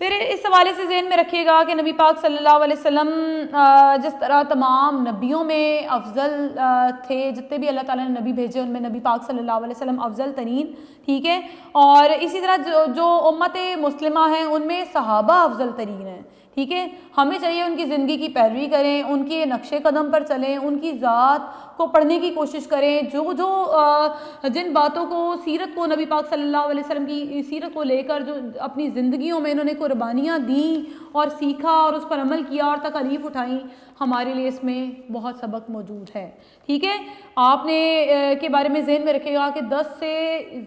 پھر اس حوالے سے ذہن میں رکھیے گا کہ نبی پاک صلی اللہ علیہ وسلم جس طرح تمام نبیوں میں افضل تھے، جتنے بھی اللہ تعالیٰ نے نبی بھیجے ان میں نبی پاک صلی اللہ علیہ وسلم افضل ترین، ٹھیک ہے، اور اسی طرح جو امت مسلمہ ہیں ان میں صحابہ افضل ترین ہیں، ٹھیک ہے۔ ہمیں چاہیے ان کی زندگی کی پیروی کریں، ان کے نقش قدم پر چلیں، ان کی ذات کو پڑھنے کی کوشش کریں، جن باتوں کو سیرت کو نبی پاک صلی اللہ علیہ وسلم کی سیرت کو لے کر جو اپنی زندگیوں میں انہوں نے قربانیاں دیں اور سیکھا اور اس پر عمل کیا اور تکالیف اٹھائیں، ہمارے لیے اس میں بہت سبق موجود ہے، ٹھیک ہے۔ آپ نے کے بارے میں ذہن میں رکھے گا کہ 10 سے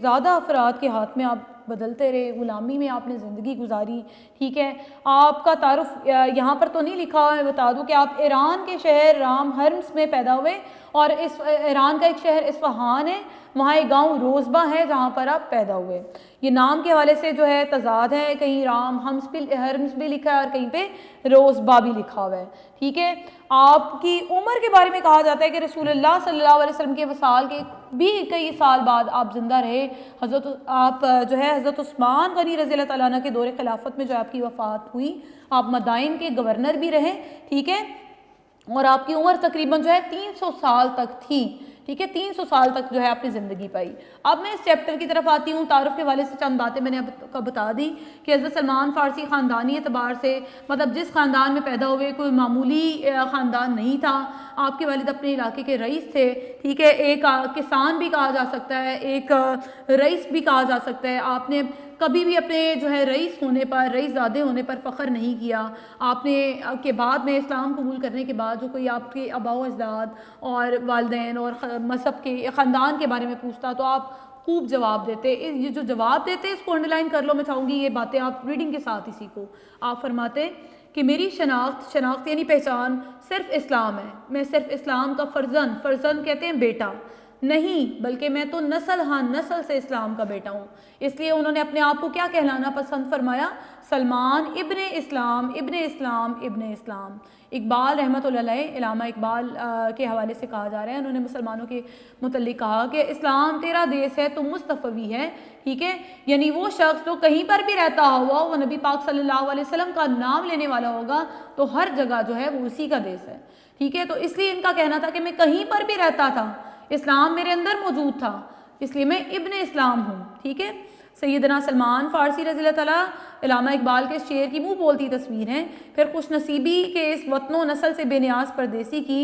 زیادہ افراد کے ہاتھ میں آپ بدلتے رہے، غلامی میں آپ نے زندگی گزاری، ٹھیک ہے۔ آپ کا تعارف یہاں پر تو نہیں لکھا ہے، بتا دوں کہ آپ ایران کے شہر رام ہرمز میں پیدا ہوئے، اور اس ایران کا ایک شہر اصفہان ہے، وہاں ایک گاؤں روزبہ ہے جہاں پر آپ پیدا ہوئے۔ یہ نام کے حوالے سے جو ہے تضاد ہے، کہیں رام ہرمز بھی لکھا ہے اور کہیں پہ روزبہ بھی لکھا ہوا ہے، ٹھیک ہے۔ آپ کی عمر کے بارے میں کہا جاتا ہے کہ رسول اللہ صلی اللہ علیہ وسلم کے وصال کے بھی کئی سال بعد آپ زندہ رہے، حضرت عثمان غنی رضی اللہ تعالیٰ عنہ کے دور خلافت میں جو آپ کی وفات ہوئی، آپ مدائن کے گورنر بھی رہے، ٹھیک ہے، اور آپ کی عمر تقریباً جو ہے 300 سال تک تھی، ٹھیک ہے، 300 سال تک جو ہے آپ نے زندگی پائی۔ اب میں اس چیپٹر کی طرف آتی ہوں۔ تعارف کے حوالے سے چند باتیں میں نے اب بتا دی کہ حضرت سلمان فارسی خاندانی اعتبار سے، مطلب جس خاندان میں پیدا ہوئے کوئی معمولی خاندان نہیں تھا، آپ کے والد اپنے علاقے کے رئیس تھے، ٹھیک ہے، ایک کسان بھی کہا جا سکتا ہے، ایک رئیس بھی کہا جا سکتا ہے۔ آپ نے کبھی بھی اپنے جو ہے رئیس ہونے پر، رئیس زادے ہونے پر فخر نہیں کیا۔ آپ نے کے بعد میں اسلام قبول کرنے کے بعد جو کوئی آپ کے آباء و اجداد اور والدین اور مذہب کے خاندان کے بارے میں پوچھتا تو آپ خوب جواب دیتے۔ یہ جو جواب دیتے اس کو انڈرلائن کر لو، میں چاہوں گی یہ باتیں آپ ریڈنگ کے ساتھ اسی کو آپ فرماتے کہ میری شناخت یعنی پہچان صرف اسلام ہے، میں صرف اسلام کا فرزند کہتے ہیں بیٹا نہیں، بلکہ میں تو نسل سے اسلام کا بیٹا ہوں۔ اس لیے انہوں نے اپنے آپ کو کیا کہلانا پسند فرمایا؟ سلمان ابن اسلام، ابن اسلام، ابن اسلام۔ اقبال رحمۃ اللہ علیہ، علامہ اقبال کے حوالے سے کہا جا رہا ہے، انہوں نے مسلمانوں کے متعلق کہا کہ اسلام تیرا دیس ہے، تو مصطفی ہے، ٹھیک ہے، یعنی وہ شخص جو کہیں پر بھی رہتا ہوا وہ نبی پاک صلی اللہ علیہ وسلم کا نام لینے والا ہوگا تو ہر جگہ جو ہے وہ اسی کا دیس ہے، ٹھیک ہے۔ تو اس لیے ان کا کہنا تھا کہ میں کہیں پر بھی رہتا تھا، اسلام میرے اندر موجود تھا، اس لیے میں ابن اسلام ہوں، ٹھیک ہے۔ سیدنا سلمان فارسی رضی اللہ تعالیٰ علامہ اقبال کے شعر کی منہ بولتی تصویر ہیں۔ پھر خوش نصیبی کے اس وطن و نسل سے بے نیاز پردیسی کی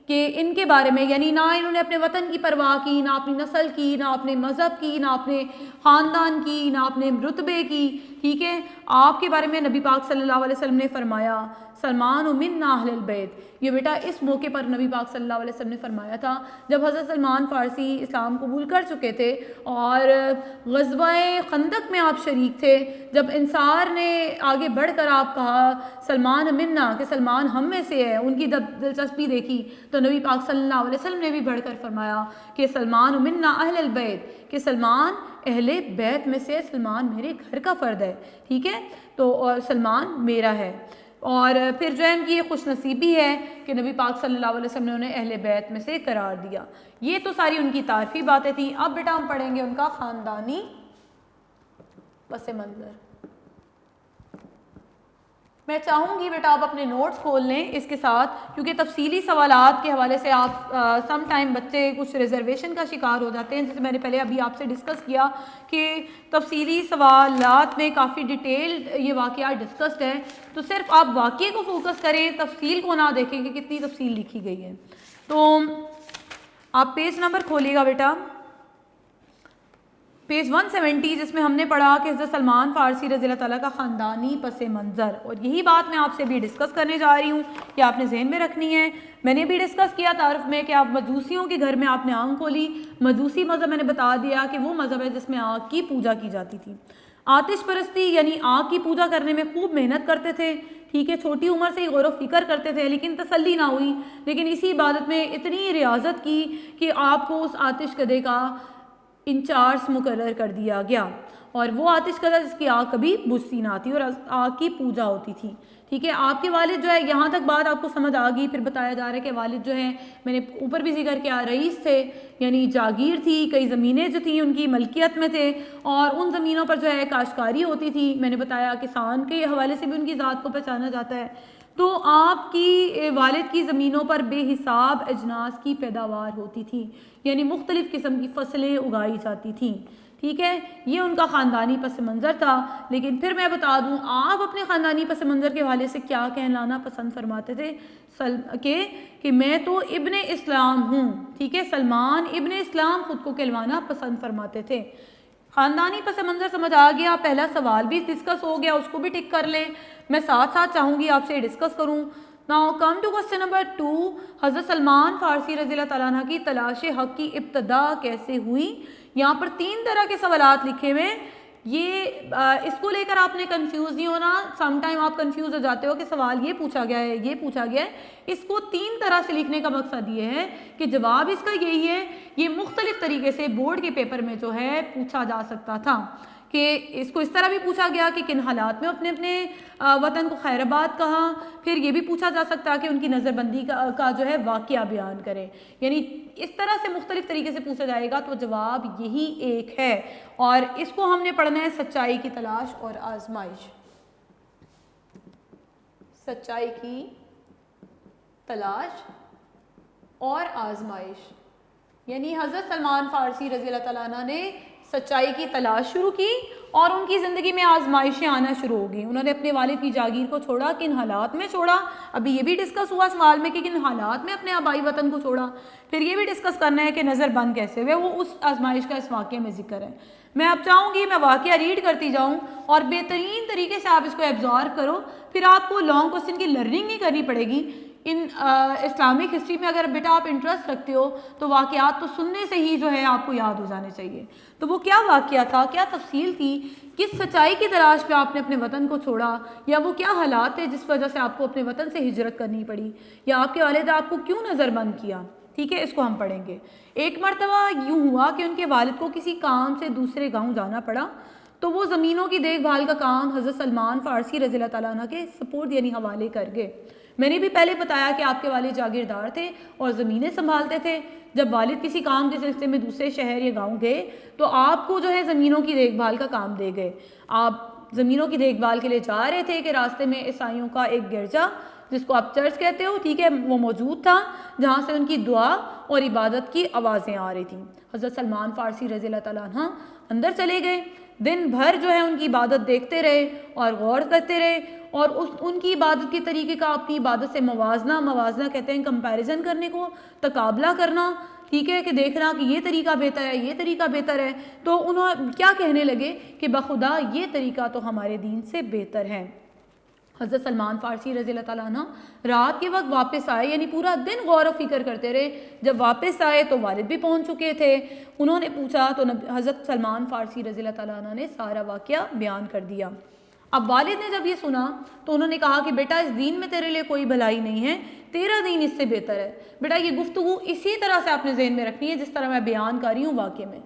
کہ ان کے بارے میں، یعنی نہ انہوں نے اپنے وطن کی پرواہ کی، نہ اپنی نسل کی، نہ اپنے مذہب کی، نہ اپنے خاندان کی، نہ اپنے رتبے کی، ٹھیک ہے۔ آپ کے بارے میں نبی پاک صلی اللہ علیہ وسلم نے فرمایا سلمان منا اہل البیت، یہ بیٹا اس موقع پر نبی پاک صلی اللہ علیہ وسلم نے فرمایا تھا جب حضرت سلمان فارسی اسلام قبول کر چکے تھے اور غزوہ خندق میں آپ شریک تھے، جب انصار نے آگے بڑھ کر آپ کہا سلمان منا، کہ سلمان ہم میں سے ہے، ان کی دلچسپی دیکھی تو نبی پاک صلی اللہ علیہ وسلم نے بھی بڑھ کر فرمایا کہ سلمان منا اہل البیت، کہ سلمان اہل بیت میں سے، سلمان میرے گھر کا فرد ہے، ٹھیک ہے، تو اور سلمان میرا ہے۔ اور پھر جو ہے ان کی یہ خوش نصیبی ہے کہ نبی پاک صلی اللہ علیہ وسلم نے انہیں اہل بیت میں سے قرار دیا۔ یہ تو ساری ان کی تعارفی باتیں تھیں۔ اب بیٹا ہم پڑھیں گے ان کا خاندانی پس منظر۔ میں چاہوں گی بیٹا آپ اپنے نوٹس کھول لیں اس کے ساتھ، کیونکہ تفصیلی سوالات کے حوالے سے آپ سم ٹائم بچے کچھ ریزرویشن کا شکار ہو جاتے ہیں، جیسے میں نے پہلے ابھی آپ سے ڈسکس کیا کہ تفصیلی سوالات میں کافی ڈیٹیلڈ یہ واقعات ڈسکسڈ ہے، تو صرف آپ واقعے کو فوکس کریں، تفصیل کو نہ دیکھیں کہ کتنی تفصیل لکھی گئی ہے۔ تو آپ پیج نمبر کھولیے گا بیٹا، پیج 170، جس میں ہم نے پڑھا کہ حضرت سلمان فارسی رضی اللہ تعالیٰ کا خاندانی پس منظر، اور یہی بات میں آپ سے بھی ڈسکس کرنے جا رہی ہوں کہ آپ نے ذہن میں رکھنی ہے۔ میں نے بھی ڈسکس کیا تعارف میں کہ آپ مجوسیوں کے گھر میں آپ نے آنکھ کھولی۔ مجوسی مذہب میں نے بتا دیا کہ وہ مذہب ہے جس میں آگ کی پوجا کی جاتی تھی۔ آتش پرستی یعنی آگ کی پوجا کرنے میں خوب محنت کرتے تھے، ٹھیک ہے، چھوٹی عمر سے ہی غور و فکر کرتے تھے، لیکن تسلی نہ ہوئی، لیکن اسی عبادت میں اتنی ریاضت کی کہ آپ کو اس آتش کدے کا انچارج مقرر کر دیا گیا۔ اور وہ آتش کا تھا جس کی آگ کبھی بجھتی نہ تھی اور آگ کی پوجا ہوتی تھی. ٹھیک ہے, آپ کے والد جو ہے, یہاں تک بات آپ کو سمجھ آ گئی. پھر بتایا جا رہا ہے کہ والد جو ہے, میں نے اوپر بھی ذکر کیا, رئیس تھے, یعنی جاگیر تھی, کئی زمینیں جو تھیں ان کی ملکیت میں تھے, اور ان زمینوں پر جو ہے کاشتکاری ہوتی تھی. میں نے بتایا کسان کے حوالے سے بھی ان کی ذات کو پہچانا جاتا ہے. تو آپ کی والد کی زمینوں پر بے حساب اجناس کی پیداوار ہوتی تھی, یعنی مختلف قسم کی فصلیں اگائی جاتی تھیں. ٹھیک ہے, یہ ان کا خاندانی پس منظر تھا. لیکن پھر میں بتا دوں, آپ اپنے خاندانی پس منظر کے حوالے سے کیا کہلانا پسند فرماتے تھے کہ میں تو ابن اسلام ہوں. ٹھیک ہے, سلمان ابن اسلام خود کو کہلوانا پسند فرماتے تھے. خاندانی پس منظر سمجھ آ گیا. پہلا سوال بھی ڈسکس ہو گیا, اس کو بھی ٹک کر لیں. میں ساتھ ساتھ چاہوں گی آپ سے ڈسکس کروں. Now come to question number 2. حضرت سلمان فارسی رضی اللہ تعالیٰ عنہ کی تلاش حق کی ابتدا کیسے ہوئی؟ یہاں پر 3 طرح کے سوالات لکھے ہوئے. یہ اس کو لے کر آپ نے کنفیوز نہیں ہونا. سم ٹائم آپ کنفیوز ہو جاتے ہو کہ سوال یہ پوچھا گیا ہے, یہ پوچھا گیا ہے. اس کو 3 طرح سے لکھنے کا مقصد یہ ہے کہ جواب اس کا یہی ہے. یہ مختلف طریقے سے بورڈ کے پیپر میں جو ہے پوچھا جا سکتا تھا کہ اس کو اس طرح بھی پوچھا گیا کہ کن حالات میں اپنے اپنے وطن کو خیر آباد کہا. پھر یہ بھی پوچھا جا سکتا کہ ان کی نظر بندی کا جو ہے واقعہ بیان کرے. یعنی اس طرح سے مختلف طریقے سے پوچھا جائے گا, تو جواب یہی ایک ہے. اور اس کو ہم نے پڑھنا ہے سچائی کی تلاش اور آزمائش. سچائی کی تلاش اور آزمائش, یعنی حضرت سلمان فارسی رضی اللہ تعالیٰ عنہ نے سچائی کی تلاش شروع کی اور ان کی زندگی میں آزمائشیں آنا شروع ہو گئیں. انہوں نے اپنے والد کی جاگیر کو چھوڑا, کن حالات میں چھوڑا, ابھی یہ بھی ڈسکس ہوا سوال میں کہ کن حالات میں اپنے آبائی وطن کو چھوڑا. پھر یہ بھی ڈسکس کرنا ہے کہ نظر بند کیسے ہوئے, وہ اس آزمائش کا اس واقعے میں ذکر ہے. میں اب چاہوں گی میں واقعہ ریڈ کرتی جاؤں اور بہترین طریقے سے آپ اس کو ایبزارو کرو. پھر آپ کو لانگ کوسچن کی لرننگ نہیں کرنی پڑے گی. ان اسلامک ہسٹری میں اگر بیٹا آپ انٹرسٹ رکھتے ہو تو واقعات تو سننے سے ہی جو ہے آپ کو یاد ہو جانے چاہیے. تو وہ کیا واقعہ تھا, کیا تفصیل تھی, کس سچائی کی تلاش پہ آپ نے اپنے وطن کو چھوڑا, یا وہ کیا حالات تھے جس وجہ سے آپ کو اپنے وطن سے ہجرت کرنی پڑی, یا آپ کے والد آپ کو کیوں نظر بند کیا. ٹھیک ہے, اس کو ہم پڑھیں گے. ایک مرتبہ یوں ہوا کہ ان کے والد کو کسی کام سے دوسرے گاؤں جانا پڑا, تو وہ زمینوں کی دیکھ بھال کا کام حضرت سلمان فارسی رضی اللہ تعالیٰ عنہ کے سپورٹ یعنی حوالے کر گئے. میں نے بھی پہلے بتایا کہ آپ کے والد جاگیردار تھے اور زمینیں سنبھالتے تھے. جب والد کسی کام کے سلسلے میں دوسرے شہر یا گاؤں گئے تو آپ کو جو ہے زمینوں کی دیکھ بھال کا کام دے گئے. آپ زمینوں کی دیکھ بھال کے لیے جا رہے تھے کہ راستے میں عیسائیوں کا ایک گرجا, جس کو آپ چرچ کہتے ہو, ٹھیک ہے, وہ موجود تھا, جہاں سے ان کی دعا اور عبادت کی آوازیں آ رہی تھیں. حضرت سلمان فارسی رضی اللہ تعالیٰ عنہ اندر چلے گئے. دن بھر جو ہے ان کی عبادت دیکھتے رہے اور غور کرتے رہے, اور ان کی عبادت کے طریقے کا اپنی عبادت سے موازنہ کہتے ہیں کمپیریزن کرنے کو, تقابلہ کرنا. ٹھیک ہے, کہ دیکھنا کہ یہ طریقہ بہتر ہے, یہ طریقہ بہتر ہے. تو انہوں کیا کہنے لگے کہ بخدا یہ طریقہ تو ہمارے دین سے بہتر ہے. حضرت سلمان فارسی رضی اللہ تعالیٰ عنہ رات کے وقت واپس آئے, یعنی پورا دن غور و فکر کرتے رہے. جب واپس آئے تو والد بھی پہنچ چکے تھے. انہوں نے پوچھا تو حضرت سلمان فارسی رضی اللہ تعالیٰ عنہ نے سارا واقعہ بیان کر دیا. اب والد نے جب یہ سنا تو انہوں نے کہا کہ بیٹا اس دین میں تیرے لیے کوئی بھلائی نہیں ہے, تیرا دین اس سے بہتر ہے. بیٹا یہ گفتگو اسی طرح سے آپ نے ذہن میں رکھنی ہے جس طرح میں بیان کر رہی ہوں واقعے میں.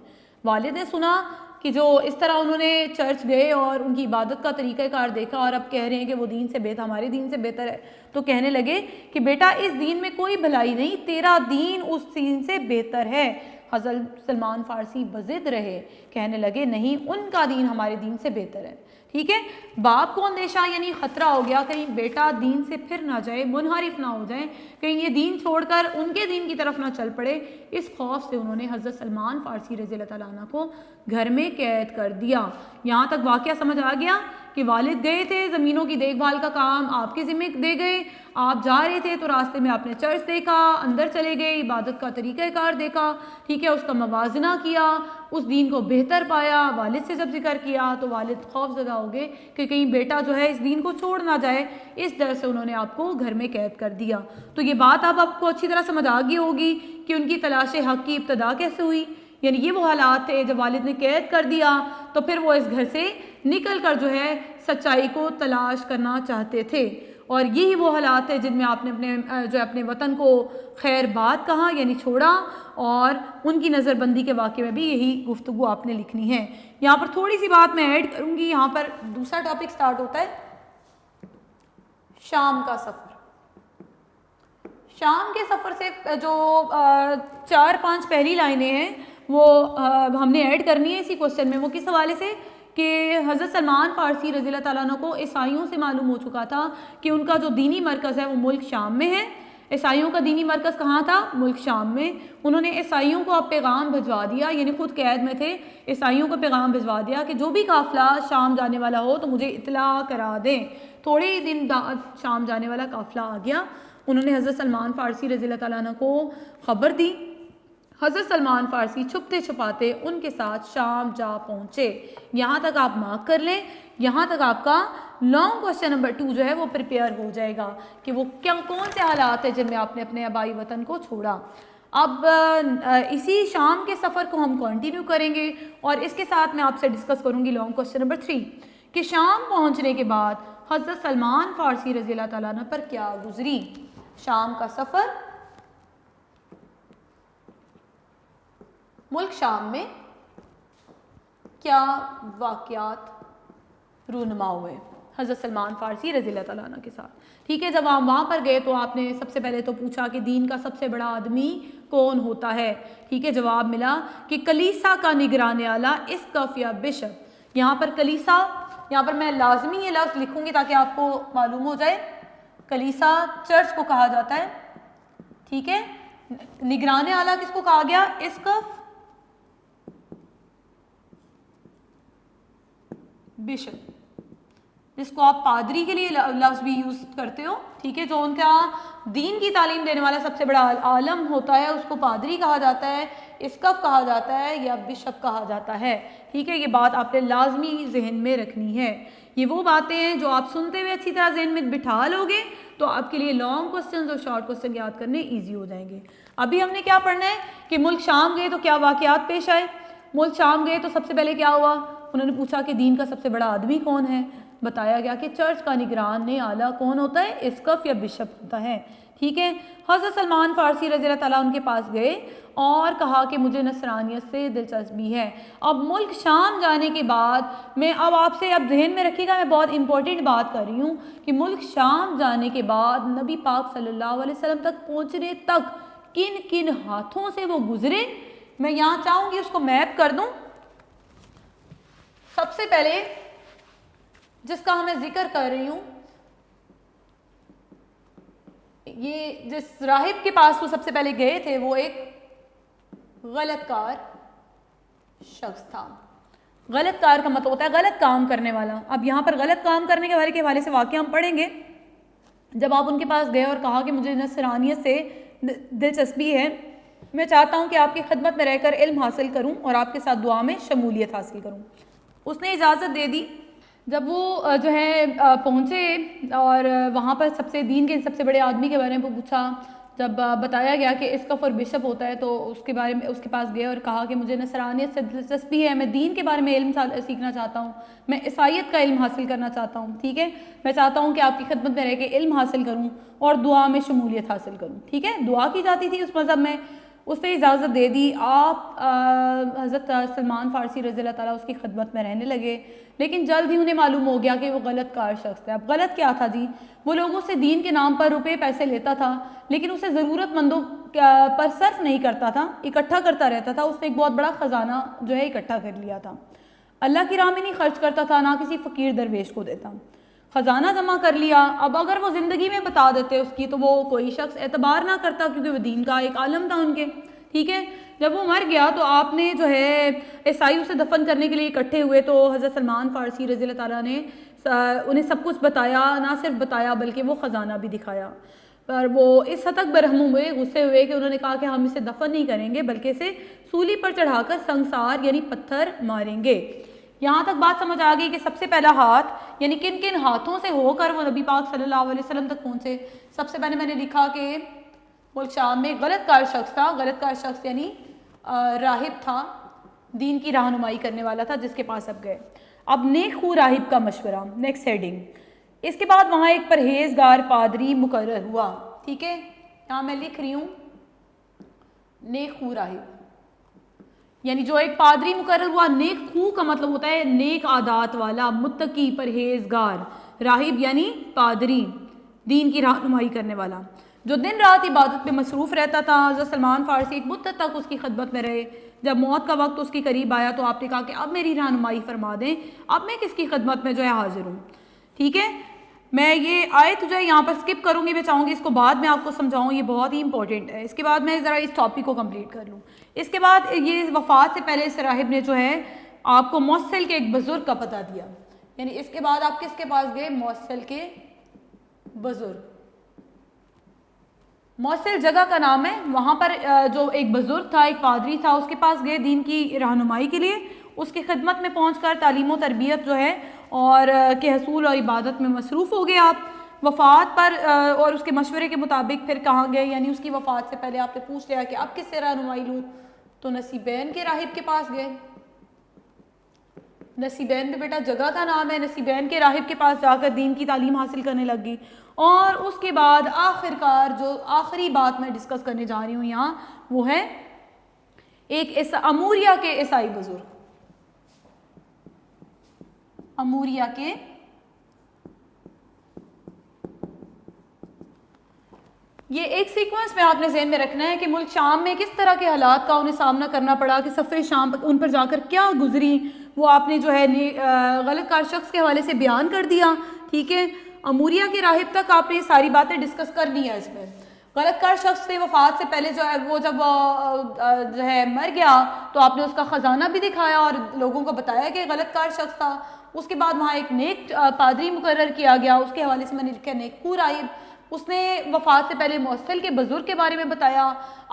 والد نے سنا کہ جو اس طرح انہوں نے چرچ گئے اور ان کی عبادت کا طریقہ کار دیکھا اور اب کہہ رہے ہیں کہ وہ دین سے بہتر, ہمارے دین سے بہتر ہے, تو کہنے لگے کہ بیٹا اس دین میں کوئی بھلائی نہیں, تیرا دین اس دین سے بہتر ہے. حضرت سلمان فارسی بضد رہے, کہنے لگے نہیں, ان کا دین ہمارے دین سے بہتر ہے. ٹھیک ہے, باپ کو اندیشہ یعنی خطرہ ہو گیا کہیں بیٹا دین سے پھر نہ جائے, منحرف نہ ہو جائے, کہیں یہ دین چھوڑ کر ان کے دین کی طرف نہ چل پڑے. اس خوف سے انہوں نے حضرت سلمان فارسی رضی اللہ تعالیٰ عنہ کو گھر میں قید کر دیا. یہاں تک واقعہ سمجھ آ گیا کہ والد گئے تھے, زمینوں کی دیکھ بھال کا کام آپ کے ذمہ دے گئے, آپ جا رہے تھے تو راستے میں آپ نے چرچ دیکھا, اندر چلے گئے, عبادت کا طریقہ کار دیکھا, ٹھیک ہے, اس کا موازنہ کیا, اس دین کو بہتر پایا. والد سے جب ذکر کیا تو والد خوف زدہ ہو گئے کہ کہیں بیٹا جو ہے اس دین کو چھوڑ نہ جائے, اس ڈر سے انہوں نے آپ کو گھر میں قید کر دیا. تو یہ بات اب آپ کو اچھی طرح سمجھ آ گئی ہوگی کہ ان کی تلاش حق کی ابتدا کیسے ہوئی. یعنی یہ وہ حالات تھے جب والد نے قید کر دیا تو پھر وہ اس گھر سے نکل کر جو ہے سچائی کو تلاش کرنا چاہتے تھے. اور یہی وہ حالات ہیں جن میں آپ نے اپنے وطن کو خیر بات کہا یعنی چھوڑا، اور ان کی نظر بندی کے واقعے میں بھی یہی گفتگو آپ نے لکھنی ہے۔ یہاں پر تھوڑی سی بات میں ایڈ کروں گی، یہاں پر دوسرا ٹاپک سٹارٹ ہوتا ہے شام کا سفر۔ شام کے سفر سے جو 4-5 پہلی لائنیں ہیں وہ ہم نے ایڈ کرنی ہے اسی کوشچن میں۔ وہ کس حوالے سے کہ حضرت سلمان فارسی رضی اللہ تعالیٰ عنہ کو عیسائیوں سے معلوم ہو چکا تھا کہ ان کا جو دینی مرکز ہے وہ ملک شام میں ہے۔ عیسائیوں کا دینی مرکز کہاں تھا؟ ملک شام میں۔ انہوں نے عیسائیوں کو اب پیغام بھجوا دیا، یعنی خود قید میں تھے، عیسائیوں کو پیغام بھجوا دیا کہ جو بھی قافلہ شام جانے والا ہو تو مجھے اطلاع کرا دیں۔ تھوڑے ہی دن بعد شام جانے والا قافلہ آ گیا۔ انہوں نے حضرت سلمان فارسی رضی اللہ تعالیٰ عنہ کو خبر دی۔ حضرت سلمان فارسی چھپتے چھپاتے ان کے ساتھ شام جا پہنچے۔ یہاں تک آپ مارک کر لیں، یہاں تک آپ کا لانگ کوشچن نمبر 2 جو ہے وہ پریپیئر ہو جائے گا کہ وہ کون سے حالات ہیں جن میں آپ نے اپنے آبائی وطن کو چھوڑا۔ اب اسی شام کے سفر کو ہم کنٹینیو کریں گے اور اس کے ساتھ میں آپ سے ڈسکس کروں گی لانگ کوشچن نمبر 3 کہ شام پہنچنے کے بعد حضرت سلمان فارسی رضی اللہ تعالیٰ عنہ پر کیا گزری۔ شام کا سفر، ملک شام میں کیا واقعات رونما ہوئے حضرت سلمان فارسی رضی اللہ تعالیٰ عنہ کے ساتھ۔ ٹھیک ہے، جب آپ وہاں پر گئے تو آپ نے سب سے پہلے تو پوچھا کہ دین کا سب سے بڑا آدمی کون ہوتا ہے۔ ٹھیک ہے، جواب ملا کہ کلیسا کا نگران اعلیٰ اسقف یا بشپ۔ یہاں پر کلیسا، یہاں پر میں لازمی یہ لفظ لکھوں گی تاکہ آپ کو معلوم ہو جائے، کلیسا چرچ کو کہا جاتا ہے۔ ٹھیک ہے، نگران اعلیٰ کس کو کہا گیا؟ اسقف بشپ، جس کو آپ پادری کے لیے لفظ بھی یوز کرتے ہو۔ ٹھیک ہے، جو ان کا دین کی تعلیم دینے والا سب سے بڑا عالم ہوتا ہے اس کو پادری کہا جاتا ہے، اسقف کہا جاتا ہے یا بشپ کہا جاتا ہے۔ ٹھیک ہے، یہ بات آپ نے لازمی ذہن میں رکھنی ہے۔ یہ وہ باتیں ہیں جو آپ سنتے ہوئے اچھی طرح ذہن میں بٹھا لوگے تو آپ کے لیے لانگ کوسچنز اور شارٹ کوسچن یاد کرنے ایزی ہو جائیں گے۔ ابھی ہم نے کیا پڑھنا ہے کہ ملک شام گئے تو کیا واقعات پیش آئے۔ ملک شام گئے تو سب سے پہلے کیا ہوا؟ انہوں نے پوچھا کہ دین کا سب سے بڑا آدمی کون ہے۔ بتایا گیا کہ چرچ کا نگران اعلیٰ کون ہوتا ہے؟ اسقف یا بشپ ہوتا ہے۔ ٹھیک ہے، حضرت سلمان فارسی رضی اللہ تعالیٰ ان کے پاس گئے اور کہا کہ مجھے نصرانیت سے دلچسپی ہے۔ اب ملک شام جانے کے بعد میں اب آپ سے اب ذہن میں رکھیے گا، میں بہت امپورٹنٹ بات کر رہی ہوں کہ ملک شام جانے کے بعد نبی پاک صلی اللہ علیہ وسلم تک پہنچنے تک کن کن ہاتھوں سے وہ گزرے، میں یہاں چاہوں گی اس کو میپ کر دوں۔ سب سے پہلے جس کا میں ذکر کر رہی ہوں، یہ جس راہب کے پاس وہ سب سے پہلے گئے تھے وہ ایک غلط کار شخص تھا۔ غلط کار کا مطلب ہوتا ہے غلط کام کرنے والا۔ اب یہاں پر غلط کام کرنے کے حوالے سے واقعہ ہم پڑھیں گے۔ جب آپ ان کے پاس گئے اور کہا کہ مجھے نصرانیت سے دلچسپی ہے، میں چاہتا ہوں کہ آپ کی خدمت میں رہ کر علم حاصل کروں اور آپ کے ساتھ دعا میں شمولیت حاصل کروں، اس نے اجازت دے دی۔ جب وہ جو ہے پہنچے اور وہاں پر دین کے سب سے بڑے آدمی کے بارے میں پوچھا، جب بتایا گیا کہ اسقف اور بشپ ہوتا ہے تو اس کے بارے میں اس کے پاس گئے اور کہا کہ مجھے نصرانیت سے دلچسپی ہے، میں دین کے بارے میں علم سیکھنا چاہتا ہوں، میں عیسائیت کا علم حاصل کرنا چاہتا ہوں۔ ٹھیک ہے، میں چاہتا ہوں کہ آپ کی خدمت میں رہ کے علم حاصل کروں اور دعا میں شمولیت حاصل کروں۔ ٹھیک ہے، دعا کی جاتی تھی اس مذہب میں، اس نے اجازت دے دی۔ آپ حضرت سلمان فارسی رضی اللہ تعالیٰ اس کی خدمت میں رہنے لگے، لیکن جلد ہی انہیں معلوم ہو گیا کہ وہ غلط کار شخص ہے۔ اب غلط کیا تھا جی؟ وہ لوگوں سے دین کے نام پر روپے پیسے لیتا تھا، لیکن اسے ضرورت مندوں پر صرف نہیں کرتا تھا، اکٹھا کرتا رہتا تھا۔ اس نے ایک بہت بڑا خزانہ جو ہے اکٹھا کر لیا تھا، اللہ کی راہ میں نہیں خرچ کرتا تھا، نہ کسی فقیر درویش کو دیتا، خزانہ جمع کر لیا۔ اب اگر وہ زندگی میں بتا دیتے اس کی تو وہ کوئی شخص اعتبار نہ کرتا، کیونکہ وہ دین کا ایک عالم تھا ان کے۔ ٹھیک ہے، جب وہ مر گیا تو آپ نے جو ہے عیسائی اسے دفن کرنے کے لیے اکٹھے ہوئے، تو حضرت سلمان فارسی رضی اللہ تعالیٰ نے انہیں سب کچھ بتایا، نہ صرف بتایا بلکہ وہ خزانہ بھی دکھایا۔ پر وہ اس حد تک برہم ہوئے، غصے ہوئے کہ انہوں نے کہا کہ ہم اسے دفن نہیں کریں گے بلکہ اسے سولی پر چڑھا کر سنگسار یعنی پتھر ماریں گے۔ یہاں تک بات سمجھ آ گئی کہ سب سے پہلا ہاتھ یعنی کن کن ہاتھوں سے ہو کر وہ نبی پاک صلی اللہ علیہ وسلم تک پہنچے۔ سب سے پہلے میں نے لکھا کہ ملک شام میں غلط کار شخص تھا۔ غلط کار شخص یعنی راہب تھا، دین کی رہنمائی کرنے والا تھا، جس کے پاس اب گئے۔ اب نیک خو راہب کا مشورہ، نیکسٹ ہیڈنگ، اس کے بعد وہاں ایک پرہیزگار پادری مقرر ہوا. ٹھیک ہے, یہاں میں لکھ رہی ہوں نیک خو راہب, یعنی جو ایک پادری مقرر ہوا. نیک خو کا مطلب ہوتا ہے نیک عادات والا, متقی, پرہیزگار. راہب یعنی پادری, دین کی رہنمائی کرنے والا, جو دن رات عبادت میں مصروف رہتا تھا. حضرت سلمان فارسی ایک مدت تک اس کی خدمت میں رہے. جب موت کا وقت اس کے قریب آیا تو آپ نے کہا کہ اب میری رہنمائی فرما دیں, اب میں کس کی خدمت میں جو ہے حاضر ہوں. ٹھیک ہے, میں یہ آیت جو ہے یہاں پر سکپ کروں گی, میں چاہوں گی اس کو بعد میں آپ کو سمجھاؤں, یہ بہت ہی امپورٹنٹ ہے. اس کے بعد میں ذرا اس ٹاپک کو کمپلیٹ کر لوں. اس کے بعد یہ وفات سے پہلے اس راہب نے جو ہے آپ کو موصل کے ایک بزرگ کا پتہ دیا. یعنی اس کے بعد آپ کس کے پاس گئے؟ موصل کے بزرگ. موصل جگہ کا نام ہے. وہاں پر جو ایک بزرگ تھا, ایک پادری تھا, اس کے پاس گئے دین کی رہنمائی کے لیے. اس کی خدمت میں پہنچ کر تعلیم و تربیت جو ہے اور کے حصول اور عبادت میں مصروف ہو گئے آپ. وفات پر اور اس کے مشورے کے مطابق پھر کہاں گئے؟ یعنی اس کی وفات سے پہلے آپ نے پوچھ لیا کہ اب کس سے رہنمائی لوں, تو نصیبین کے راہب کے پاس گئے. نصیبین بھی بیٹا جگہ کا نام ہے. نصیبین کے راہب کے پاس جا کر دین کی تعلیم حاصل کرنے لگ گئی. اور اس کے بعد آخر کار جو آخری بات میں ڈسکس کرنے جا رہی ہوں یہاں, وہ ہے ایک اموریہ کے عیسائی بزرگ. اموریہ کے یہ ایک سیکوینس میں آپ نے ذہن میں رکھنا ہے کہ ملک شام میں کس طرح کے حالات کا انہیں سامنا کرنا پڑا, کہ سفر شام ان پر جا کر کیا گزری, وہ آپ نے جو ہے غلط کار شخص کے حوالے سے بیان کر دیا. ٹھیک ہے, اموریہ کے راہب تک آپ نے یہ ساری باتیں ڈسکس کر لی ہیں. اس میں غلط کار شخص سے وفات سے پہلے جو ہے وہ جب جو ہے مر گیا تو آپ نے اس کا خزانہ بھی دکھایا اور لوگوں کو بتایا کہ غلط کار شخص تھا. اس کے بعد وہاں ایک نیک پادری مقرر کیا گیا, اس کے حوالے سے میں نے لکھا نیک خو راہب. اس نے وفات سے پہلے موصل کے بزرگ کے بارے میں بتایا.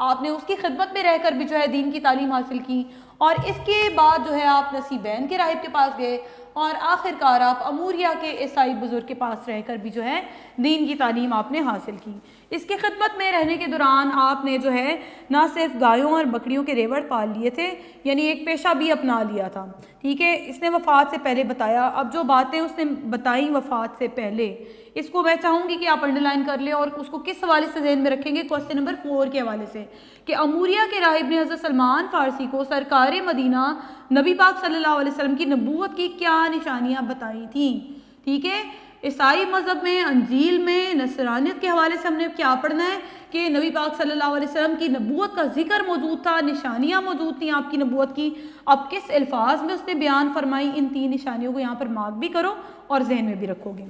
آپ نے اس کی خدمت میں رہ کر بھی جو ہے دین کی تعلیم حاصل کی. اور اس کے بعد جو ہے آپ نصیبین کے راہب کے پاس گئے اور آخر کار آپ اموریہ کے عیسائی بزرگ کے پاس رہ کر بھی جو ہے دین کی تعلیم آپ نے حاصل کی. اس کی خدمت میں رہنے کے دوران آپ نے جو ہے نہ صرف گایوں اور بکریوں کے ریوڑ پال لیے تھے, یعنی ایک پیشہ بھی اپنا لیا تھا. ٹھیک ہے, اس نے وفات سے پہلے بتایا. اب جو باتیں اس نے بتائیں وفات سے پہلے, اس کو میں چاہوں گی کہ آپ انڈر لائن کر لیں اور اس کو کس حوالے سے ذہن میں رکھیں گے؟ کوسچن نمبر 4 کے حوالے سے, کہ اموریہ کے راہب نے حضرت سلمان فارسی کو سرکار مدینہ نبی پاک صلی اللہ علیہ وسلم کی نبوت کی کیا نشانیاں بتائی تھیں. ٹھیک ہے, عیسائی مذہب میں, انجیل میں, نصرانیت کے حوالے سے ہم نے کیا پڑھنا ہے کہ نبی پاک صلی اللہ علیہ وسلم کی نبوت کا ذکر موجود تھا, نشانیاں موجود تھیں آپ کی نبوت کی. اب کس الفاظ میں اس نے بیان فرمائی, ان 3 نشانیوں کو یہاں پر مارک بھی کرو اور ذہن میں بھی رکھو گے.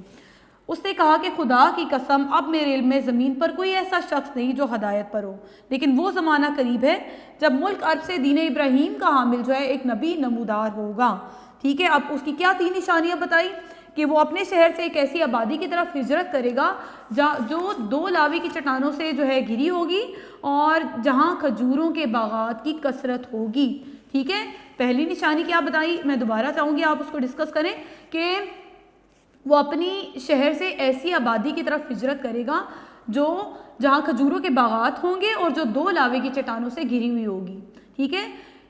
اس نے کہا کہ خدا کی قسم اب میرے علم میں زمین پر کوئی ایسا شخص نہیں جو ہدایت پر ہو, لیکن وہ زمانہ قریب ہے جب ملک عرب سے دین ابراہیم کا حامل جو ہے ایک نبی نمودار ہوگا. ٹھیک ہے, اب اس کی کیا 3 نشانیاں بتائی؟ کہ وہ اپنے شہر سے ایک ایسی آبادی کی طرف ہجرت کرے گا جو 2 لاوی کی چٹانوں سے جو ہے گھری ہوگی اور جہاں کھجوروں کے باغات کی کثرت ہوگی. ٹھیک ہے, پہلی نشانی کیا بتائی, میں دوبارہ چاہوں گی آپ اس کو ڈسکس کریں, کہ وہ اپنی شہر سے ایسی آبادی کی طرف ہجرت کرے گا جہاں کھجوروں کے باغات ہوں گے اور جو 2 لاوے کی چٹانوں سے گھری ہوئی ہوگی. ٹھیک ہے,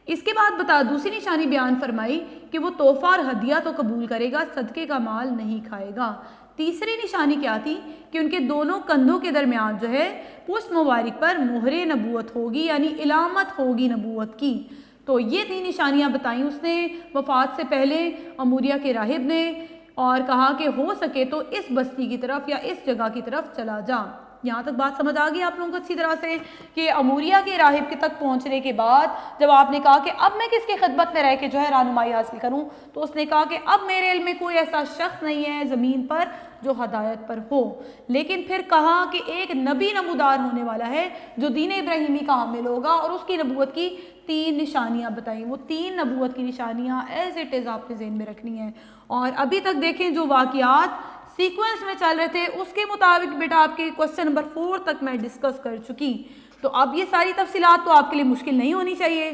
اس کے بعد دوسری نشانی بیان فرمائی کہ وہ تحفہ اور ہدیہ تو قبول کرے گا, صدقے کا مال نہیں کھائے گا. تیسری نشانی کیا تھی؟ کہ ان کے دونوں کندھوں کے درمیان جو ہے پشت مبارک پر مہر نبوت ہوگی, یعنی علامت ہوگی نبوت کی. تو یہ 3 نشانیاں بتائیں اس نے وفات سے پہلے اموریہ کے راہب نے, اور کہا کہ ہو سکے تو اس بستی کی طرف یا اس جگہ کی طرف چلا جا. یہاں تک بات سمجھ آ گئی آپ لوگوں کو اچھی طرح سے, کہ اموریہ کے راہب کے تک پہنچنے کے بعد جب آپ نے کہا کہ اب میں کس کی خدمت میں رہ کے جو ہے رہنمائی حاصل کروں, تو اس نے کہا کہ اب میرے علم میں کوئی ایسا شخص نہیں ہے زمین پر جو ہدایت پر ہو, لیکن پھر کہا کہ ایک نبی نمودار ہونے والا ہے جو دین ابراہیمی کا حامل ہوگا, اور اس کی نبوت کی 3 نشانیاں بتائیں. وہ 3 نبوت کی نشانیاں ایز اٹ از آپ نے ذہن میں رکھنی ہیں. اور ابھی تک دیکھیں جو واقعات سیکوینس میں چل رہے تھے اس کے مطابق بیٹا آپ کے کوسچن نمبر 4 تک میں ڈسکس کر چکی. تو اب یہ ساری تفصیلات تو آپ کے لیے مشکل نہیں ہونی چاہیے.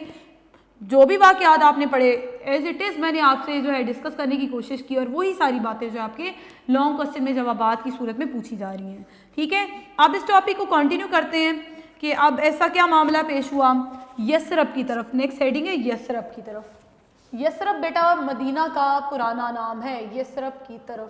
جو بھی واقعات آپ نے پڑھے ایز اٹ از میں نے آپ سے جو ہے ڈسکس کرنے کی کوشش کی, اور وہی ساری باتیں جو آپ کے لانگ کوسچن میں جوابات کی صورت میں پوچھی جا رہی ہیں. ٹھیک ہے, اب اس ٹاپک کو کنٹینیو کرتے ہیں کہ اب ایسا کیا معاملہ پیش ہوا یثرب کی طرف. نیکسٹ ہیڈنگ ہے یثرب کی طرف. یثرب بیٹا مدینہ کا پرانا نام ہے, یثرب کی طرف.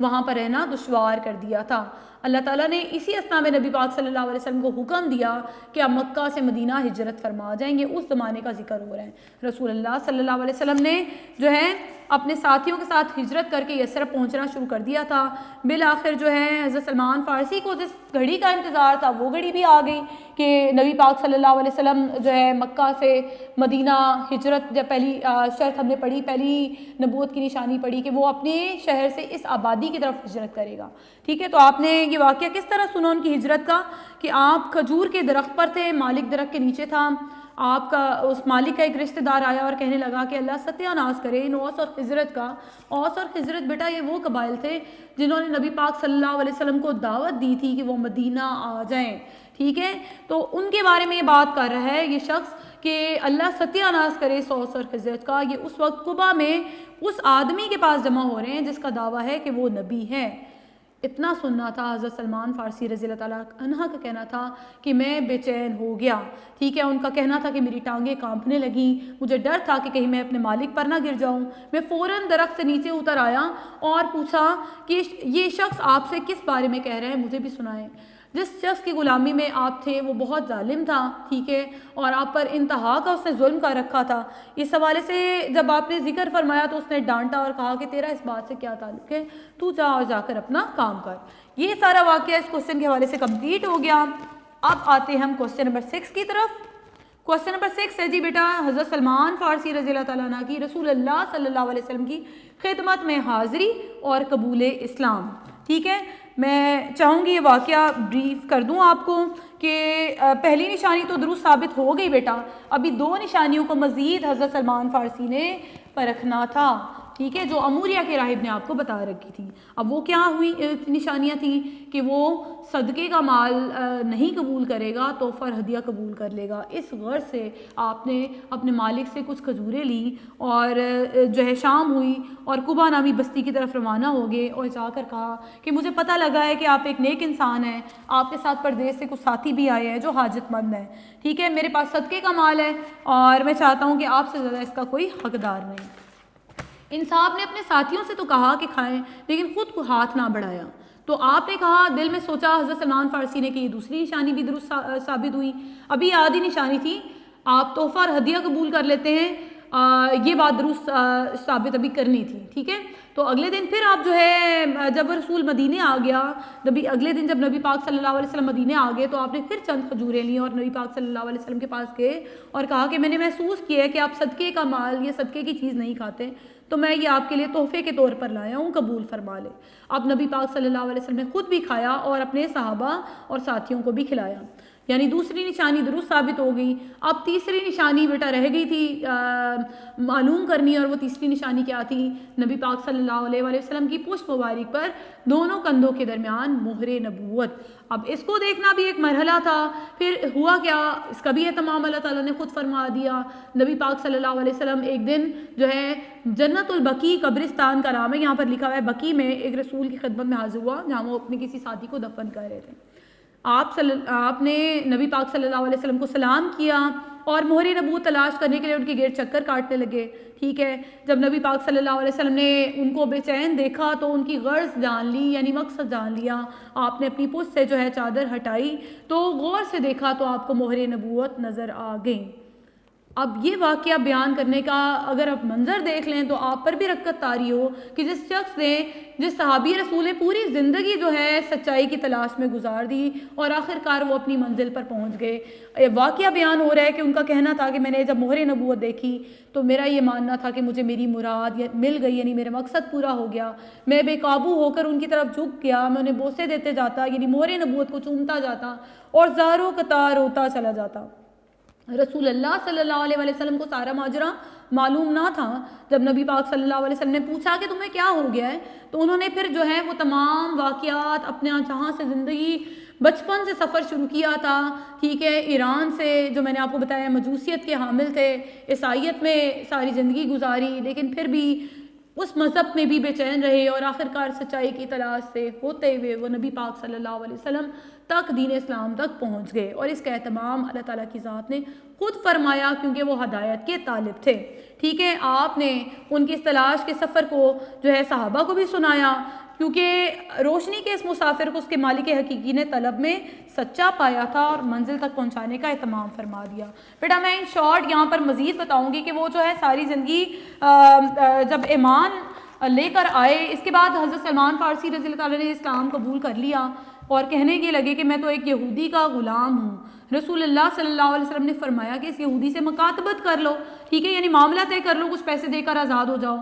وہاں پر رہنا دشوار کر دیا تھا۔ اللہ تعالیٰ نے اسی اسنا میں نبی پاک صلی اللہ علیہ وسلم کو حکم دیا کہ آپ مکہ سے مدینہ ہجرت فرما جائیں گے۔ اس زمانے کا ذکر ہو رہا ہے۔ رسول اللہ صلی اللہ علیہ وسلم نے جو ہے اپنے ساتھیوں کے ساتھ ہجرت کر کے یثرب پہنچنا شروع کر دیا تھا۔ بالآخر جو ہے حضرت سلمان فارسی کو جس گھڑی کا انتظار تھا وہ گھڑی بھی آ گئی کہ نبی پاک صلی اللہ علیہ وسلم جو ہے مکہ سے مدینہ ہجرت، جب پہلی شرط ہم نے پڑھی، پہلی نبوت کی نشانی پڑھی کہ وہ اپنے شہر سے اس آبادی کی طرف ہجرت کرے گا، ٹھیک ہے۔ تو آپ نے یہ واقعہ کس طرح سنا ان کی ہجرت کا کہ آپ کھجور کے درخت پر تھے، مالک درخت کے نیچے تھا، آپ کا اس مالک کا ایک رشتہ دار آیا اور کہنے لگا کہ اللہ ستیہ ناز کرے ان اوس اور خزرت کا۔ اوس اور خزرت بیٹا یہ وہ قبائل تھے جنہوں نے نبی پاک صلی اللہ علیہ وسلم کو دعوت دی تھی کہ وہ مدینہ آ جائیں، ٹھیک ہے۔ تو ان کے بارے میں یہ بات کر رہا ہے یہ شخص کہ اللہ ستیہ ناز کرے اس اوس اور خزرت کا۔ یہ اس وقت قبا میں اس آدمی کے پاس جمع ہو رہے ہیں جس کا دعویٰ ہے کہ وہ نبی ہے۔ اتنا سننا تھا حضرت سلمان فارسی رضی اللہ تعالیٰ عنہ کا کہنا تھا کہ میں بے چین ہو گیا، ٹھیک ہے۔ ان کا کہنا تھا کہ میری ٹانگیں کانپنے لگیں، مجھے ڈر تھا کہ کہیں میں اپنے مالک پر نہ گر جاؤں۔ میں فوراً درخت سے نیچے اتر آیا اور پوچھا کہ یہ شخص آپ سے کس بارے میں کہہ رہے ہیں، مجھے بھی سنائیں۔ جس شخص کی غلامی میں آپ تھے وہ بہت ظالم تھا، ٹھیک ہے، اور آپ پر انتہا کا اس نے ظلم کر رکھا تھا۔ اس حوالے سے جب آپ نے ذکر فرمایا تو اس نے ڈانٹا اور کہا کہ تیرا اس بات سے کیا تعلق ہے، تو جا اور جا کر اپنا کام کر۔ یہ سارا واقعہ اس کوسچن کے حوالے سے کمپلیٹ ہو گیا۔ اب آتے ہیں ہم کوسچن نمبر 6 کی طرف۔ کوسچن نمبر 6 ہے جی بیٹا حضرت سلمان فارسی رضی اللہ تعالیٰ عنہ کی رسول اللہ صلی اللہ علیہ وسلم کی خدمت میں حاضری اور قبول اسلام، ٹھیک ہے۔ میں چاہوں گی یہ واقعہ بریف کر دوں آپ کو کہ پہلی نشانی تو درست ثابت ہو گئی بیٹا، ابھی 2 نشانیوں کو مزید حضرت سلمان فارسی نے پرکھنا تھا، ٹھیک ہے، جو اموریہ کے راہب نے آپ کو بتا رکھی تھی۔ اب وہ کیا ہوئی نشانیاں تھیں کہ وہ صدقے کا مال نہیں قبول کرے گا، تحفہ اور ہدیہ قبول کر لے گا۔ اس غرض سے آپ نے اپنے مالک سے کچھ کھجوریں لیں اور جو ہے شام ہوئی اور قبا نامی بستی کی طرف روانہ ہو گئے اور جا کر کہا کہ مجھے پتہ لگا ہے کہ آپ ایک نیک انسان ہیں، آپ کے ساتھ پردیس سے کچھ ساتھی بھی آئے ہیں جو حاجت مند ہیں، ٹھیک ہے، میرے پاس صدقے کا مال ہے اور میں چاہتا ہوں کہ آپ سے زیادہ اس کا کوئی حقدار نہیں۔ ان صاحب نے اپنے ساتھیوں سے تو کہا کہ کھائیں لیکن خود کو ہاتھ نہ بڑھایا۔ تو آپ نے کہا، دل میں سوچا حضرت سلمان فارسی نے کہ یہ دوسری نشانی بھی درست ثابت ہوئی، ابھی آدھی نشانی تھی، آپ تحفہ اور ہدیہ قبول کر لیتے ہیں، یہ بات درست ثابت ابھی کرنی تھی، ٹھیک ہے۔ تو اگلے دن پھر آپ جو ہے جب رسول مدینے آ گیا، اگلے دن جب نبی پاک صلی اللہ علیہ وسلم مدینے آ گئے تو آپ نے پھر چند کھجوریں لیں اور نبی پاک صلی اللہ علیہ وسلم کے پاس گئے اور کہا کہ میں نے محسوس کیا ہے کہ آپ صدقے کا مال، یہ صدقے کی چیز نہیں کھاتے، تو میں یہ آپ کے لیے تحفے کے طور پر لایا ہوں، قبول فرما لے۔ اب نبی پاک صلی اللہ علیہ وسلم نے خود بھی کھایا اور اپنے صحابہ اور ساتھیوں کو بھی کھلایا، یعنی دوسری نشانی درست ثابت ہو گئی۔ اب تیسری نشانی بیٹا رہ گئی تھی معلوم کرنی، اور وہ تیسری نشانی کیا تھی؟ نبی پاک صلی اللہ علیہ وسلم کی پشت مبارک پر دونوں کندھوں کے درمیان مہر نبوت۔ اب اس کو دیکھنا بھی ایک مرحلہ تھا۔ پھر ہوا کیا، اس کا بھی اہتمام اللہ تعالیٰ نے خود فرما دیا۔ نبی پاک صلی اللہ علیہ وسلم ایک دن جو ہے جنت البقیع قبرستان کا نام ہے، یہاں پر لکھا ہوا ہے، بقیع میں ایک رسول کی خدمت میں حاضر ہوا جہاں وہ اپنے کسی ساتھی کو دفن کر رہے تھے۔ آپ نے نبی پاک صلی اللہ علیہ وسلم کو سلام کیا اور مہر نبوت تلاش کرنے کے لیے ان کے گرد چکر کاٹنے لگے، ٹھیک ہے۔ جب نبی پاک صلی اللہ علیہ وسلم نے ان کو بے چین دیکھا تو ان کی غرض جان لی، یعنی مقصد جان لیا۔ آپ نے اپنی پشت سے جو ہے چادر ہٹائی تو غور سے دیکھا تو آپ کو مہر نبوت نظر آ گئی۔ اب یہ واقعہ بیان کرنے کا اگر آپ منظر دیکھ لیں تو آپ پر بھی رکت طاری ہو کہ جس صحابی رسول نے پوری زندگی جو ہے سچائی کی تلاش میں گزار دی اور آخرکار وہ اپنی منزل پر پہنچ گئے۔ واقعہ بیان ہو رہا ہے کہ ان کا کہنا تھا کہ میں نے جب مہر نبوت دیکھی تو میرا یہ ماننا تھا کہ مجھے میری مراد مل گئی، یعنی میرا مقصد پورا ہو گیا۔ میں بے قابو ہو کر ان کی طرف جھک گیا، میں انہیں بوسے دیتے جاتا، یعنی مہر نبوت کو چومتا جاتا اور زاروں قطار روتا چلا جاتا۔ رسول اللہ صلی اللہ علیہ وسلم کو سارا ماجرا معلوم نہ تھا۔ جب نبی پاک صلی اللہ علیہ وسلم نے پوچھا کہ تمہیں کیا ہو گیا ہے تو انہوں نے پھر جو ہے وہ تمام واقعات اپنے جہاں سے زندگی بچپن سے سفر شروع کیا تھا، ٹھیک ہے، ایران سے جو میں نے آپ کو بتایا مجوسیت کے حامل تھے، عیسائیت میں ساری زندگی گزاری، لیکن پھر بھی اس مذہب میں بھی بے چین رہے اور آخرکار سچائی کی تلاش سے ہوتے ہوئے وہ نبی پاک صلی اللہ علیہ وسلم تک دین اسلام تک پہنچ گئے، اور اس کا اہتمام اللہ تعالیٰ کی ذات نے خود فرمایا کیونکہ وہ ہدایت کے طالب تھے، ٹھیک ہے۔ آپ نے ان کی اس تلاش کے سفر کو جو ہے صحابہ کو بھی سنایا، کیونکہ روشنی کے اس مسافر کو اس کے مالک حقیقی نے طلب میں سچا پایا تھا اور منزل تک پہنچانے کا اہتمام فرما دیا۔ بیٹا میں ان شارٹ یہاں پر مزید بتاؤں گی کہ وہ جو ہے ساری زندگی جب ایمان لے کر آئے، اس کے بعد حضرت سلمان فارسی رضی اللہ تعالیٰ نے اسلام قبول کر لیا اور کہنے کے لگے کہ میں تو ایک یہودی کا غلام ہوں۔ رسول اللہ صلی اللہ علیہ وسلم نے فرمایا کہ اس یہودی سے مکاتبت کر لو، ٹھیک ہے، یعنی معاملہ طے کر لو، کچھ پیسے دے کر آزاد ہو جاؤ۔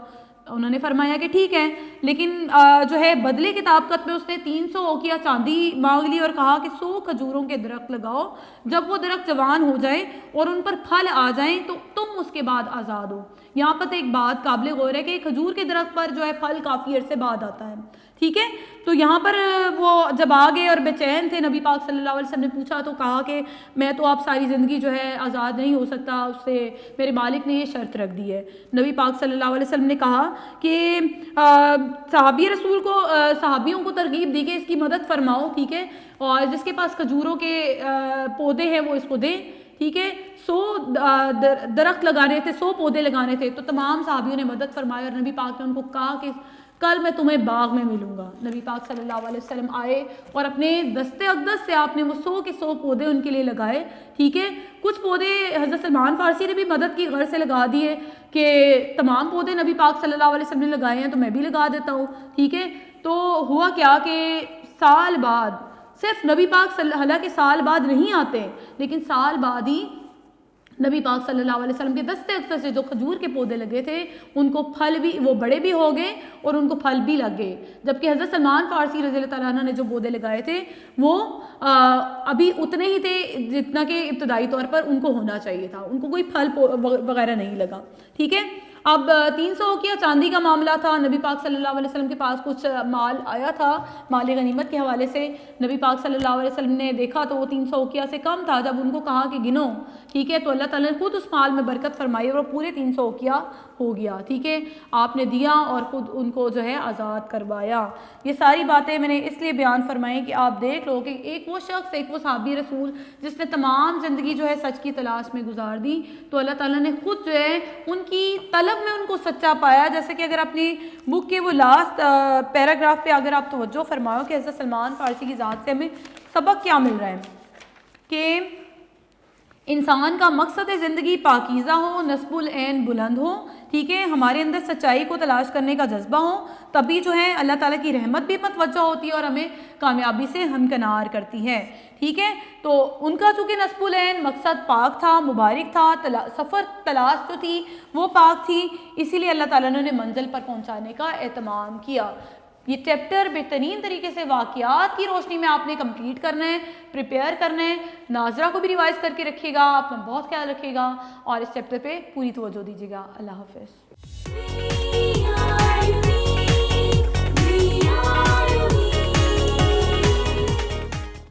انہوں نے فرمایا کہ ٹھیک ہے، لیکن جو ہے بدلے کے طابقت میں اس نے 300 اوقیہ چاندی مانگ لی اور کہا کہ 100 کھجوروں کے درخت لگاؤ، جب وہ درخت جوان ہو جائیں اور ان پر پھل آ جائیں تو تم اس کے بعد آزاد ہو۔ یہاں پر ایک بات قابل غور ہے کہ کھجور کے درخت پر جو ہے پھل کافی عرصے بعد آتا ہے، ٹھیک ہے۔ تو یہاں پر وہ جب آگے اور بے چین تھے، نبی پاک صلی اللہ علیہ وسلم نے پوچھا تو کہا کہ میں تو آپ ساری زندگی جو ہے آزاد نہیں ہو سکتا، اس سے میرے مالک نے یہ شرط رکھ دی ہے۔ نبی پاک صلی اللہ علیہ وسلم نے کہا کہ صحابی رسول کو صحابیوں کو ترغیب دی کہ اس کی مدد فرماؤ، ٹھیک ہے، اور جس کے پاس کھجوروں کے پودے ہیں وہ اس کو دیں، ٹھیک ہے۔ 100 درخت لگانے تھے، 100 پودے لگانے تھے، تو تمام صحابیوں نے مدد فرمائی اور نبی پاک نے ان کو کہا کہ کل میں تمہیں باغ میں ملوں گا۔ نبی پاک صلی اللہ علیہ وسلم آئے اور اپنے دست اقدس سے آپ نے وہ 100 کے 100 پودے ان کے لیے لگائے، ٹھیک ہے۔ کچھ پودے حضرت سلمان فارسی نے بھی مدد کی غرض سے لگا دیے کہ تمام پودے نبی پاک صلی اللہ علیہ وسلم نے لگائے ہیں تو میں بھی لگا دیتا ہوں، ٹھیک ہے۔ تو ہوا کیا کہ سال بعد، صرف نبی پاک حالانکہ سال بعد نہیں آتے، لیکن سال بعد ہی نبی پاک صلی اللہ علیہ وسلم کے دستے اکثر سے جو کھجور کے پودے لگے تھے ان کو پھل بھی، وہ بڑے بھی ہو گئے اور ان کو پھل بھی لگ گئے، جبکہ حضرت سلمان فارسی رضی اللہ تعالیٰ عنہ نے جو پودے لگائے تھے وہ ابھی اتنے ہی تھے جتنا کہ ابتدائی طور پر ان کو ہونا چاہیے تھا، ان کو کوئی پھل وغیرہ نہیں لگا، ٹھیک ہے۔ اب 300 اوقیہ چاندی کا معاملہ تھا، نبی پاک صلی اللہ علیہ وسلم کے پاس کچھ مال آیا تھا مال غنیمت کے حوالے سے، نبی پاک صلی اللہ علیہ وسلم نے دیکھا تو وہ 300 اوقیہ سے کم تھا، جب ان کو کہا کہ گنو، ٹھیک ہے، تو اللہ تعالیٰ نے خود اس مال میں برکت فرمائی اور وہ پورے 300 اوقیہ ہو گیا، ٹھیک ہے، آپ نے دیا اور خود ان کو جو ہے آزاد کروایا۔ یہ ساری باتیں میں نے اس لیے بیان فرمائیں کہ آپ دیکھ لو کہ ایک وہ شخص، ایک وہ صحابی رسول جس نے تمام زندگی جو ہے سچ کی تلاش میں گزار دی، تو اللہ تعالیٰ نے خود جو ہے ان کی طلب میں ان کو سچا پایا۔ جیسے کہ اگر اپنی بک کے وہ لاسٹ پیراگراف پہ اگر آپ توجہ فرماؤ کہ حضرت سلمان فارسی کی ذات سے ہمیں سبق کیا مل رہا ہے کہ انسان کا مقصد زندگی پاکیزہ ہو، نصب العین بلند ہو، ٹھیک ہے، ہمارے اندر سچائی کو تلاش کرنے کا جذبہ ہو، تبھی جو ہے اللہ تعالیٰ کی رحمت بھی متوجہ ہوتی ہے اور ہمیں کامیابی سے ہمکنار کرتی ہے، ٹھیک ہے۔ تو ان کا چونکہ نصب العین مقصد پاک تھا، مبارک تھا، سفر تلاش جو تھی وہ پاک تھی، اسی لیے اللہ تعالیٰ نے انہیں منزل پر پہنچانے کا اہتمام کیا۔ یہ چیپٹر بہترین طریقے سے واقعات کی روشنی میں آپ نے کمپلیٹ کرنا ہے، پریپیئر کرنا ہے، ناظرہ کو بھی ریوائز کر کے رکھیے گا، اپنا بہت خیال رکھیے گا اور اس چیپٹر پہ پوری توجہ دیجیے گا۔ اللہ حافظ۔